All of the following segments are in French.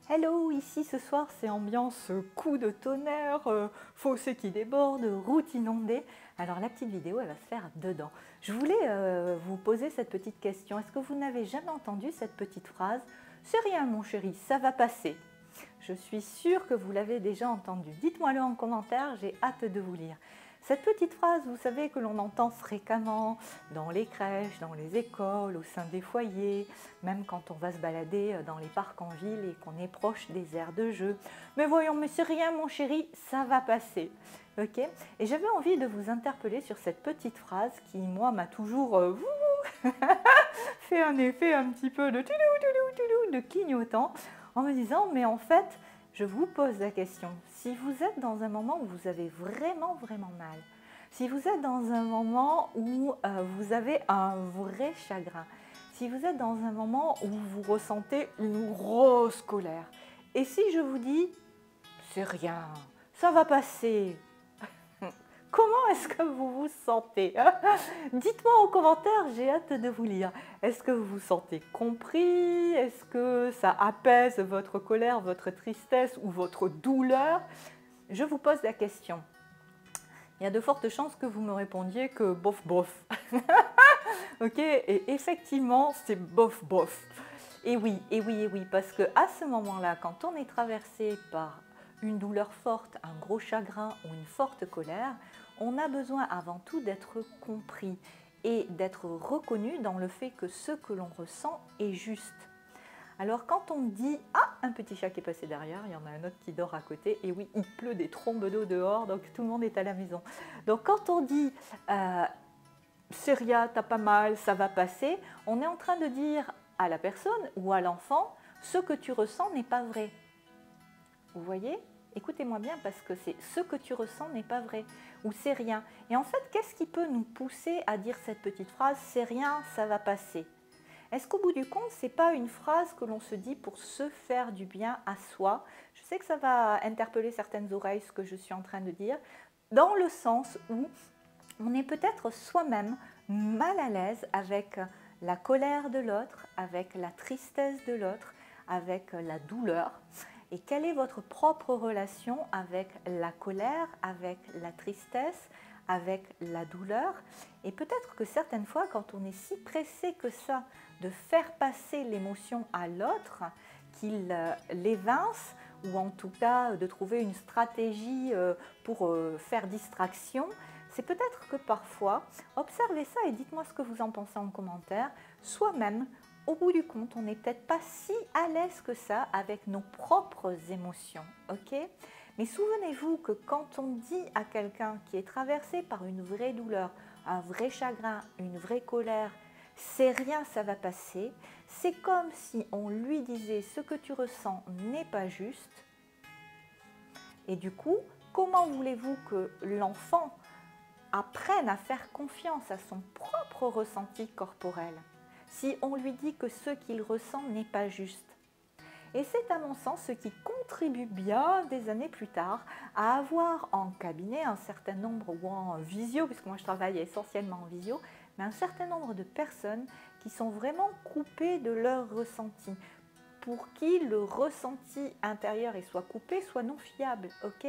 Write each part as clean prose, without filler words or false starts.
Hello, ici ce soir c'est ambiance coup de tonnerre, fossé qui déborde, route inondée. Alors la petite vidéo elle va se faire dedans. Je voulais vous poser cette petite question. Est-ce que vous n'avez jamais entendu cette petite phrase? C'est rien mon chéri, ça va passer. Je suis sûre que vous l'avez déjà entendu. Dites-moi-le en commentaire, j'ai hâte de vous lire. Cette petite phrase, vous savez, que l'on entend fréquemment dans les crèches, dans les écoles, au sein des foyers, même quand on va se balader dans les parcs en ville et qu'on est proche des aires de jeu. Mais voyons, mais c'est rien mon chéri, ça va passer. Ok? Et j'avais envie de vous interpeller sur cette petite phrase qui, moi, m'a toujours fait un effet un petit peu de de clignotant en me disant, mais en fait, je vous pose la question, si vous êtes dans un moment où vous avez vraiment mal, si vous êtes dans un moment où vous avez un vrai chagrin, si vous êtes dans un moment où vous ressentez une grosse colère, et si je vous dis, c'est rien, ça va passer, comment est-ce que vous vous sentez? Dites-moi en commentaire, j'ai hâte de vous lire. Est-ce que vous vous sentez compris? Est-ce que ça apaise votre colère, votre tristesse ou votre douleur? Je vous pose la question. Il y a de fortes chances que vous me répondiez que bof bof. Ok, et effectivement, c'est bof bof. Et oui, parce que à ce moment-là, quand on est traversé par une douleur forte, un gros chagrin ou une forte colère, on a besoin avant tout d'être compris et d'être reconnu dans le fait que ce que l'on ressent est juste. Alors quand on dit « Ah, un petit chat qui est passé derrière, il y en a un autre qui dort à côté, et oui, il pleut des trombes d'eau dehors, donc tout le monde est à la maison. » Donc quand on dit c'est rien, t'as pas mal, ça va passer, on est en train de dire à la personne ou à l'enfant, ce que tu ressens n'est pas vrai. Vous voyez? Écoutez-moi bien parce que c'est ce que tu ressens n'est pas vrai ou c'est rien. Et en fait, qu'est-ce qui peut nous pousser à dire cette petite phrase, c'est rien, ça va passer? Est-ce qu'au bout du compte, ce n'est pas une phrase que l'on se dit pour se faire du bien à soi? Je sais que ça va interpeller certaines oreilles ce que je suis en train de dire, dans le sens où on est peut-être soi-même mal à l'aise avec la colère de l'autre, avec la tristesse de l'autre, avec la douleur. Et quelle est votre propre relation avec la colère, avec la tristesse, avec la douleur? Et peut-être que certaines fois, quand on est si pressé que ça de faire passer l'émotion à l'autre, qu'il l'évince, ou en tout cas de trouver une stratégie pour faire distraction, c'est peut-être que parfois, observez ça et dites-moi ce que vous en pensez en commentaire, soi-même, au bout du compte, on n'est peut-être pas si à l'aise que ça avec nos propres émotions, ok? Mais souvenez-vous que quand on dit à quelqu'un qui est traversé par une vraie douleur, un vrai chagrin, une vraie colère, c'est rien, ça va passer, c'est comme si on lui disait ce que tu ressens n'est pas juste. Et du coup, comment voulez-vous que l'enfant apprenne à faire confiance à son propre ressenti corporel si on lui dit que ce qu'il ressent n'est pas juste? Et c'est à mon sens ce qui contribue bien des années plus tard à avoir en cabinet un certain nombre, ou en visio, puisque moi je travaille essentiellement en visio, mais un certain nombre de personnes qui sont vraiment coupées de leur ressenti, pour qui le ressenti intérieur soit coupé, soit non fiable, ok?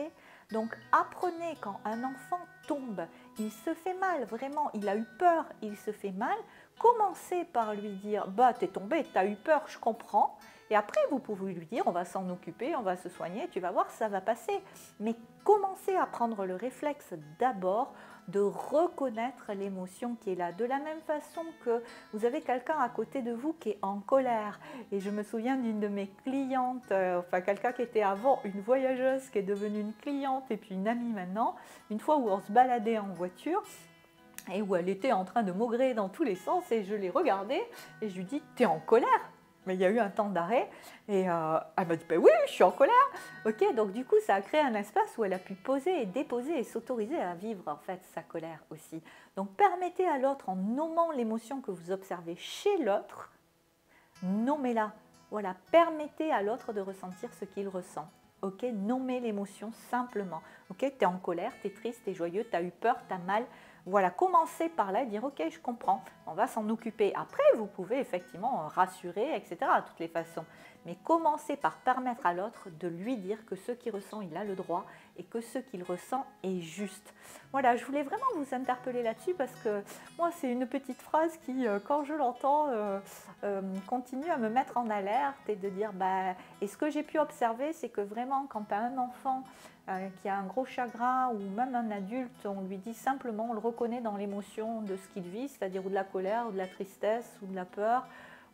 Donc apprenez quand un enfant tombe, il se fait mal, vraiment, il a eu peur, il se fait mal, commencez par lui dire, bah t'es tombé, t'as eu peur, je comprends, et après vous pouvez lui dire, on va s'en occuper, on va se soigner, tu vas voir, ça va passer. Mais commencez à prendre le réflexe d'abord de reconnaître l'émotion qui est là. De la même façon que vous avez quelqu'un à côté de vous qui est en colère. Et je me souviens d'une de mes clientes, enfin quelqu'un qui était avant une voyageuse qui est devenue une cliente et puis une amie maintenant, une fois où on se baladait en voiture et où elle était en train de maugréer dans tous les sens et je l'ai regardée et je lui dis « T'es en colère ?» Mais il y a eu un temps d'arrêt et elle m'a dit bah oui, je suis en colère. Ok, donc du coup, ça a créé un espace où elle a pu poser et déposer et s'autoriser à vivre en fait sa colère aussi. Donc permettez à l'autre, en nommant l'émotion que vous observez chez l'autre, nommez-la. Voilà, permettez à l'autre de ressentir ce qu'il ressent. Ok, nommez l'émotion simplement. Ok, tu es en colère, tu es triste, tu es joyeux, tu as eu peur, tu as mal. Voilà, commencez par là et dire ok, je comprends, on va s'en occuper. Après, vous pouvez effectivement rassurer, etc. de toutes les façons. mais commencez par permettre à l'autre de lui dire que ce qu'il ressent, il a le droit et que ce qu'il ressent est juste. Voilà, je voulais vraiment vous interpeller là-dessus parce que moi, c'est une petite phrase qui, quand je l'entends, continue à me mettre en alerte et de dire, et ce que j'ai pu observer, c'est que vraiment, quand tu as un enfant qui a un gros chagrin ou même un adulte, on lui dit simplement, on le reconnaît dans l'émotion de ce qu'il vit, c'est-à-dire ou de la colère, ou de la tristesse, ou de la peur,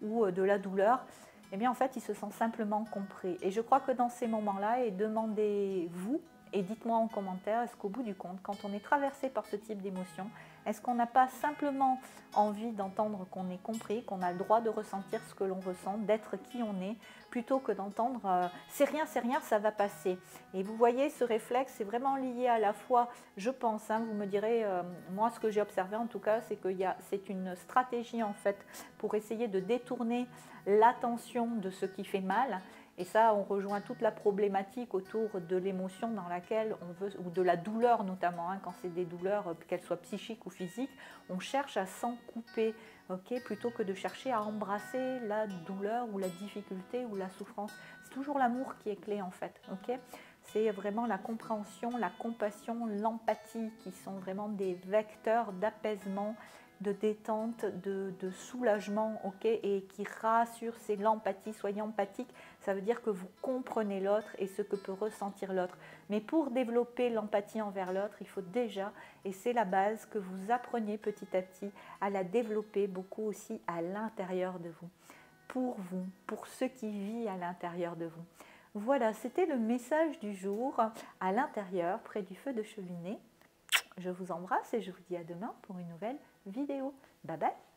ou de la douleur, eh bien en fait il se sent simplement compris. Et je crois que dans ces moments-là, et demandez-vous, et dites-moi en commentaire, est-ce qu'au bout du compte, quand on est traversé par ce type d'émotion, est-ce qu'on n'a pas simplement envie d'entendre qu'on est compris, qu'on a le droit de ressentir ce que l'on ressent, d'être qui on est, plutôt que d'entendre c'est rien, ça va passer. Et vous voyez, ce réflexe, c'est vraiment lié à la fois, je pense, vous me direz, moi ce que j'ai observé en tout cas, c'est que c'est une stratégie en fait pour essayer de détourner l'attention de ce qui fait mal. Et ça, on rejoint toute la problématique autour de l'émotion dans laquelle on veut, ou de la douleur notamment, quand c'est des douleurs, qu'elles soient psychiques ou physiques, on cherche à s'en couper, plutôt que de chercher à embrasser la douleur ou la difficulté ou la souffrance. C'est toujours l'amour qui est clé en fait. C'est vraiment la compréhension, la compassion, l'empathie qui sont vraiment des vecteurs d'apaisement, de détente, de soulagement, et qui rassure, c'est l'empathie. Soyez empathique, ça veut dire que vous comprenez l'autre et ce que peut ressentir l'autre. Mais pour développer l'empathie envers l'autre, il faut déjà, et c'est la base, que vous appreniez petit à petit à la développer beaucoup aussi à l'intérieur de vous, pour ce qui vit à l'intérieur de vous. Voilà, c'était le message du jour à l'intérieur, près du feu de cheminée. Je vous embrasse et je vous dis à demain pour une nouvelle vidéo. Bye bye!